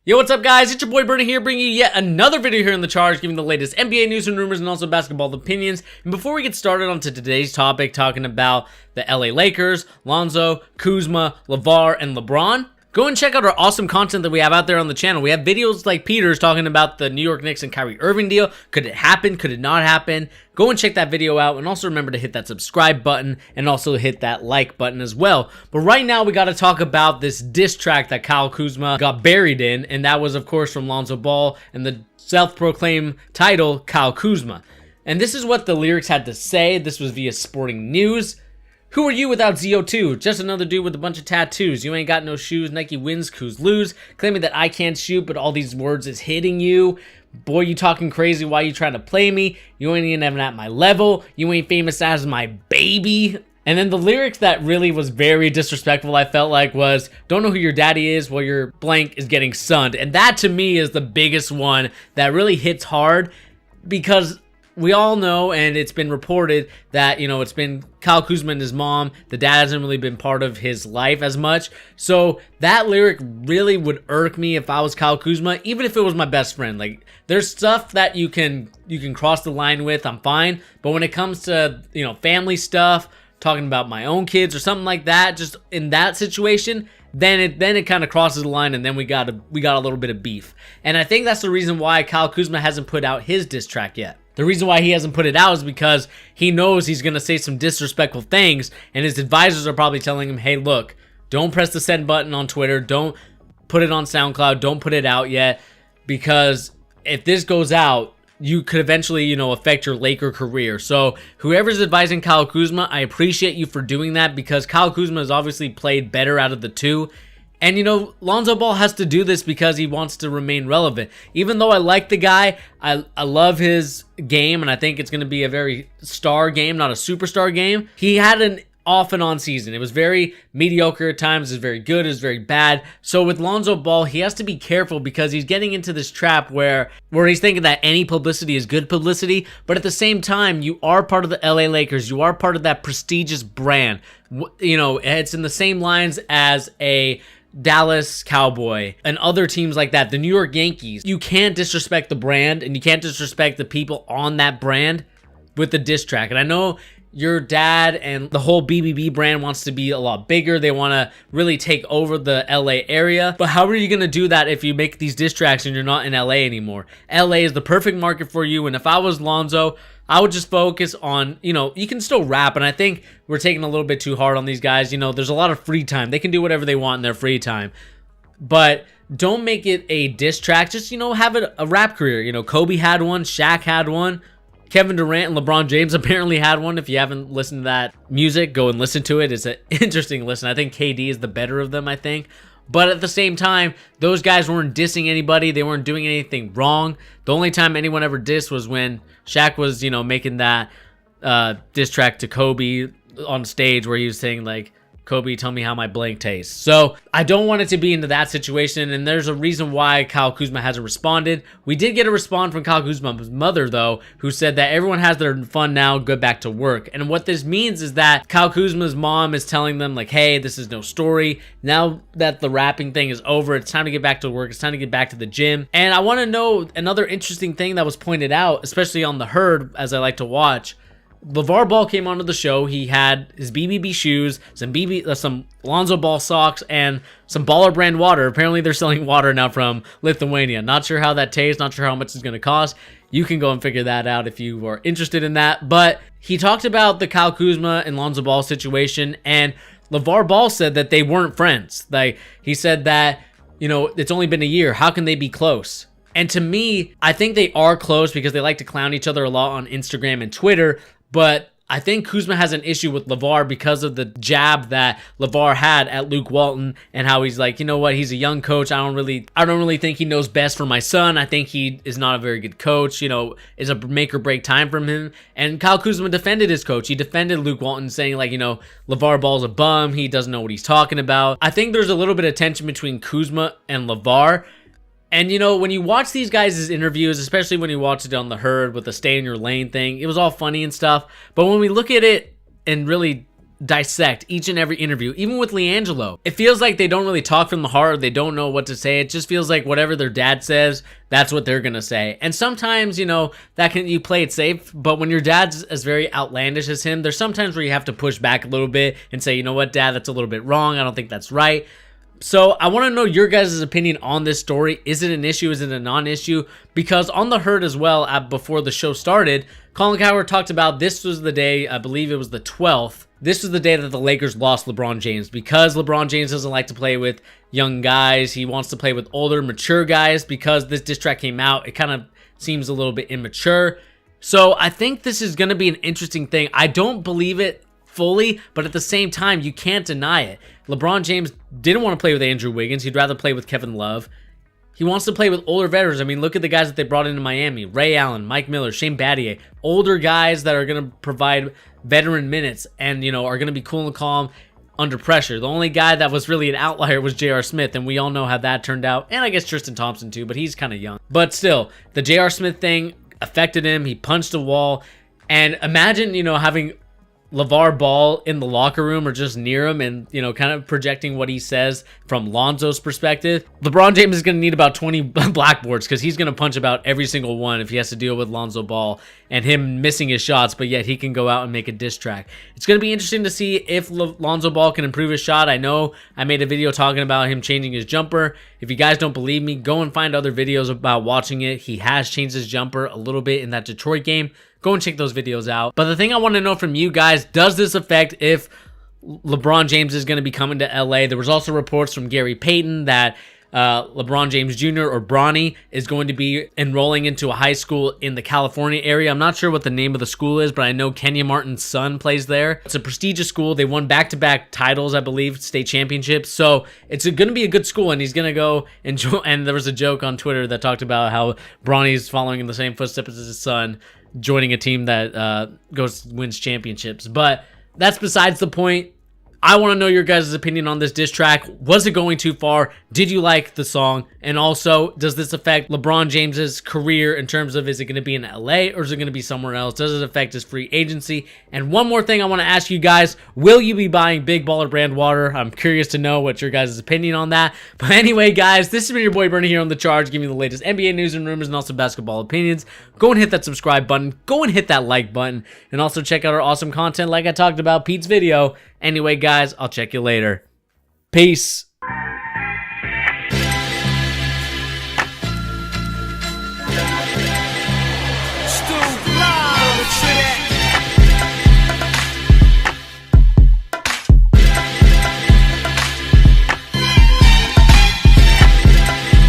Yo, what's up guys? It's your boy Bernie here, bringing you yet another video here in the charge, giving the latest NBA news and rumors and also basketball opinions. And before we get started onto today's topic, talking about the LA Lakers, Lonzo, Kuzma, Lavar, and LeBron, go and check out our awesome content that we have out there on the channel. We have videos like Peter's talking about the New York Knicks and Kyrie Irving deal. Could it happen? Could it not happen? Go and check that video out, and also remember to hit that subscribe button and also hit that like button as well. But right now we got to talk about this diss track that Kyle Kuzma got buried in, and that was of course from Lonzo Ball and the self-proclaimed title Kyle Kuzma. And this is what the lyrics had to say. This was via Sporting News. Who are you without ZO2? Just another dude with a bunch of tattoos. You ain't got no shoes. Nike wins, Kuz lose. Claiming that I can't shoot, but all these words is hitting you. Boy, you talking crazy. Why you trying to play me? You ain't even at my level. You ain't famous as my baby. And then the lyrics that really was very disrespectful, I felt like, was, don't know who your daddy is while your blank is getting sunned. And that to me is the biggest one that really hits hard, because we all know, and it's been reported that, you know, it's been Kyle Kuzma and his mom. The dad hasn't really been part of his life as much. So that lyric really would irk me if I was Kyle Kuzma, even if it was my best friend. Like, there's stuff that you can cross the line with, I'm fine. But when it comes to, you know, family stuff, talking about my own kids or something like that, just in that situation, then it kind of crosses the line, and then we got a little bit of beef. And I think that's the reason why Kyle Kuzma hasn't put out his diss track yet. The reason why he hasn't put it out is because he knows he's going to say some disrespectful things, and his advisors are probably telling him, hey, look, don't press the send button on Twitter, don't put it on SoundCloud, don't put it out yet, because if this goes out, you could eventually, you know, affect your Laker career. So whoever's advising Kyle Kuzma, I appreciate you for doing that, because Kyle Kuzma has obviously played better out of the two. And, you know, Lonzo Ball has to do this because he wants to remain relevant. Even though I like the guy, I love his game, and I think it's going to be a very star game, not a superstar game. He had an off and on season. It was very mediocre at times. It was very good. It was very bad. So with Lonzo Ball, he has to be careful, because he's getting into this trap where he's thinking that any publicity is good publicity. But at the same time, you are part of the LA Lakers. You are part of that prestigious brand. You know, it's in the same lines as a Dallas Cowboy and other teams like that, the New York Yankees. You can't disrespect the brand, and you can't disrespect the people on that brand with the diss track. And I know your dad and the whole BBB brand wants to be a lot bigger. They want to really take over the LA area. But how are you going to do that if you make these diss tracks and you're not in LA anymore? LA is the perfect market for you. And if I was Lonzo, I would just focus on, you know, you can still rap. And I think we're taking a little bit too hard on these guys. You know, there's a lot of free time. They can do whatever they want in their free time. But don't make it a diss track. Just, you know, have it a rap career. You know, Kobe had one. Shaq had one. Kevin Durant and LeBron James apparently had one. If you haven't listened to that music, go and listen to it. It's an interesting listen. I think KD is the better of them, I think. But at the same time, those guys weren't dissing anybody. They weren't doing anything wrong. The only time anyone ever dissed was when Shaq was, you know, making that diss track to Kobe on stage, where he was saying, like, Kobe, tell me how my blank tastes. So I don't want it to be into that situation, and there's a reason why Kyle Kuzma hasn't responded. We did get a response from Kyle Kuzma's mother, though, who said that everyone has their fun now, go back to work. And what this means is that Kyle Kuzma's mom is telling them, like, hey, this is no story. Now that the rapping thing is over, it's time to get back to work. It's time to get back to the gym. And I want to know another interesting thing that was pointed out, especially on The Herd, as I like to watch. Lavar Ball came onto the show. He had his BBB shoes, some Lonzo Ball socks, and some Baller brand water. Apparently, they're selling water now from Lithuania. Not sure how that tastes. Not sure how much it's going to cost. You can go and figure that out if you are interested in that. But he talked about the Kyle Kuzma and Lonzo Ball situation, and Lavar Ball said that they weren't friends. Like, he said that, you know, it's only been a year. How can they be close? And to me, I think they are close because they like to clown each other a lot on Instagram and Twitter. But I think Kuzma has an issue with Lavar because of the jab that Lavar had at Luke Walton, and how he's like, you know what, he's a young coach. I don't really think he knows best for my son. I think he is not a very good coach. You know, it's a make or break time from him. And Kyle Kuzma defended his coach. He defended Luke Walton, saying, like, you know, Lavar Ball's a bum. He doesn't know what he's talking about. I think there's a little bit of tension between Kuzma and Lavar. And, you know, when you watch these guys' interviews, especially when you watch it on The Herd with the stay in your lane thing, it was all funny and stuff. But when we look at it and really dissect each and every interview, even with LiAngelo. It feels like they don't really talk from the heart. They don't know what to say. It just feels like whatever their dad says, that's what they're gonna say. And sometimes, you know, you play it safe, but when your dad's as very outlandish as him, there's sometimes where you have to push back a little bit and say, you know what, dad, that's a little bit wrong. I don't think that's right. So I want to know your guys' opinion on this story. Is it an issue? Is it a non-issue? Because on The Herd as well, before the show started, Colin Cowherd talked about this was the day, I believe it was the 12th. This was the day that the Lakers lost LeBron James, because LeBron James doesn't like to play with young guys. He wants to play with older, mature guys. Because this diss track came out, it kind of seems a little bit immature. So I think this is going to be an interesting thing. I don't believe it fully, but at the same time, you can't deny it. LeBron James didn't want to play with Andrew Wiggins. He'd rather play with Kevin Love. He wants to play with older veterans. I mean, look at the guys that they brought into Miami. Ray Allen, Mike Miller, Shane Battier. Older guys that are going to provide veteran minutes and, you know, are going to be cool and calm under pressure. The only guy that was really an outlier was J.R. Smith, and we all know how that turned out. And I guess Tristan Thompson too, but he's kind of young. But still, the J.R. Smith thing affected him. He punched a wall. And imagine, you know, having LaVar Ball in the locker room or just near him and, you know, kind of projecting what he says from Lonzo's perspective. LeBron James is going to need about 20 blackboards, because he's going to punch about every single one if he has to deal with Lonzo Ball and him missing his shots, but yet he can go out and make a diss track. It's going to be interesting to see if Lonzo Ball can improve his shot. I know I made a video talking about him changing his jumper. If you guys don't believe me, go and find other videos about watching it. He has changed his jumper a little bit in that Detroit game. Go and check those videos out. But the thing I want to know from you guys, does this affect if LeBron James is going to be coming to LA? There was also reports from Gary Payton that LeBron James Jr. or Bronny is going to be enrolling into a high school in the California area. I'm not sure what the name of the school is, but I know Kenya Martin's son plays there. It's a prestigious school. They won back-to-back titles, I believe, state championships. So it's going to be a good school, and he's going to go enjoy. And there was a joke on Twitter that talked about how Bronny's following in the same footsteps as his son, joining a team that wins championships. But that's besides the point. I want to know your guys' opinion on this diss track. Was it going too far? Did you like the song? And also, does this affect LeBron James's career in terms of, is it going to be in LA or is it going to be somewhere else? Does it affect his free agency? And one more thing I want to ask you guys, will you be buying Big Baller brand water? I'm curious to know what your guys' opinion on that. But anyway, guys, this has been your boy Bernie here on The Charge, giving you the latest NBA news and rumors and also basketball opinions. Go and hit that subscribe button. Go and hit that like button. And also check out our awesome content like I talked about Pete's video. Anyway, guys, I'll check you later. Peace.